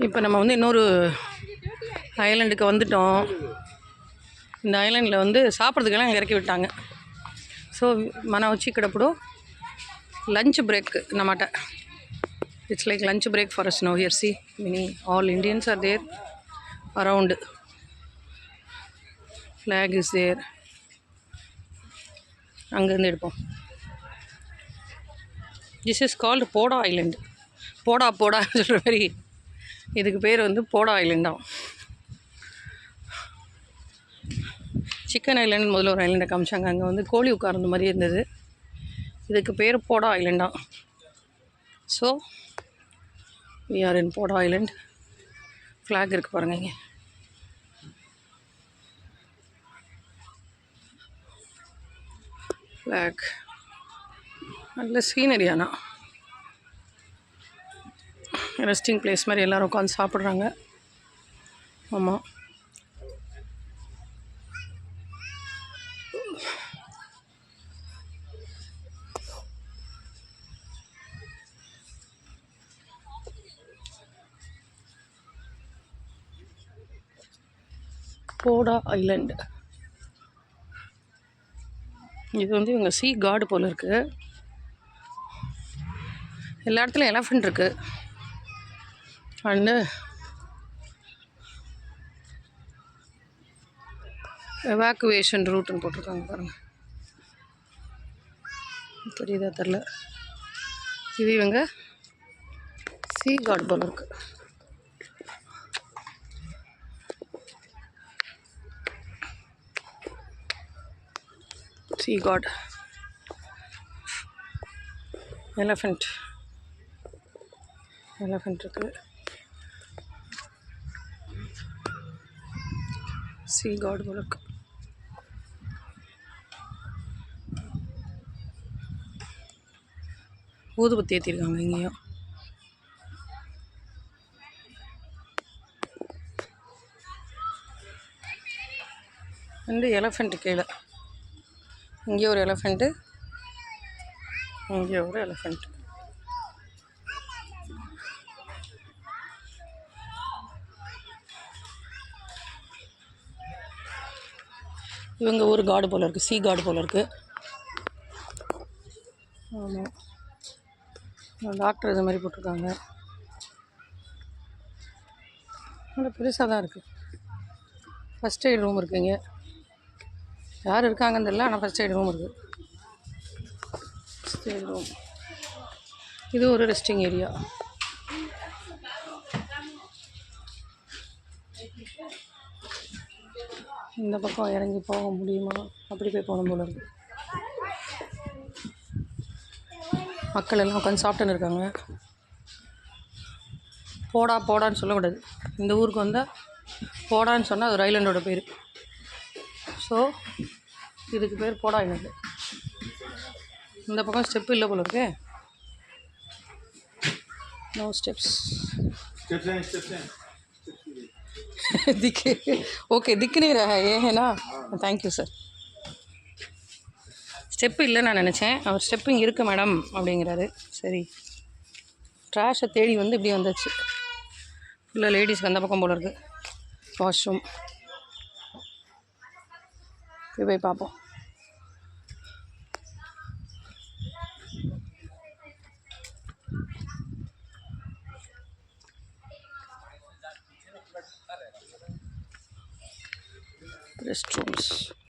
இப்போ நம்ம வந்து இன்னொரு ஐலண்டுக்கு வந்துட்டோம். இந்த ஐலண்டில் வந்து சாப்பிட்றதுக்கெல்லாம் அங்கே இறக்கி விட்டாங்க. ஸோ మనం వచ్చి ఇక్కడ ఇప్పుడు లంచ్ బ్రేక్ అన్నమాట. It's like lunch break for us now here. See many all Indians are there around. Flag is there. அங்கேருந்து எடுப்போம். This is called Poda island. Poda Poda சொல்கிற மாதிரி இதுக்கு பேர் வந்து போடா ஐலண்டாம். சிக்கன் ஐலண்ட் முதல்ல ஒரு ஐலண்டை காமிச்சாங்க. அங்கே வந்து கோழி உட்கார்ந்த மாதிரி இருந்தது. இதுக்கு பேர் போடா ஐலண்டாம். ஸோ வி ஆர் இன் போடா ஐலண்ட். ஃப்ளாக் இருக்குது பாருங்கள் இங்கே. ஃப்ளாக் நல்ல சீனரி. ஆனால் ரெஸ்டிங் பிளேஸ் மாதிரி எல்லோரும் உட்காந்து சாப்பிட்றாங்க. ஆமாம், போடா ஐலண்ட். இது வந்து இவங்க சீ கார்டு போல் இருக்குது. எல்லா இடத்துலையும் எலஃபண்ட் இருக்குது. அண்டு எவாக்குவேஷன் ரூட்டுன்னு போட்டிருக்காங்க பாருங்கள். தெரியுதா தெரில. இது இவங்க சீ கார்டு போல் இருக்குது. Sea god, elephant இருக்குது. sea god போல இருக்கு. ஊதுபத்தி ஏற்றிருக்காங்க இங்கேயும். வந்து எலஃபண்ட் கீழே. இங்கே ஒரு எலஃபண்ட்டு, இங்கே ஒரு எலஃபண்ட். இவங்க ஒரு காடு போல் இருக்குது. சீ காடு போல் இருக்குது. ஆமாம், டாக்டர் இது மாதிரி போட்டிருக்காங்க. நல்லா பெருசாக தான் இருக்குது. ஃபஸ்ட் எய்ட் ரூம் இருக்குது இங்கே. யார் இருக்காங்கன்னு தெரியல, ஆனால் ஃபஸ்ட் எய்ட் ரூம் இருக்குது. First aid room. இது ஒரு ரெஸ்டிங் ஏரியா. இந்த பக்கம் இறங்கி போக முடியுமா? அப்படி போய் போகணும் போல இருக்குது. மக்கள் எல்லாம் உட்காந்து சாப்பிட்டுன்னு இருக்காங்க. போடா போடான்னு சொல்லக்கூடாது. இந்த ஊருக்கு வந்தால் போடான்னு சொன்னால் அது ஒரு ஐலண்டோட பேர். ஸோ இதுக்கு பேர் போடா ஐலண்டு. இந்த பக்கம் ஸ்டெப்பு இல்லை போல இருக்கே. No steps. ஓகே, திக்கு नहीं रहा है ये है ना. Thank you sir. ஸ்டெப்பு இல்லைன்னு நான் நினச்சேன். அவர் ஸ்டெப்பு இங்கே இருக்குது மேடம் அப்படிங்கிறாரு. சரி, ட்ராஷை தேடி வந்து இப்படி வந்தாச்சு. ஃபுல்லாக லேடிஸ்க்கு அந்த பக்கம் போல இருக்குது வாஷ்ரூம். போய் பார்ப்போம். Rest rooms.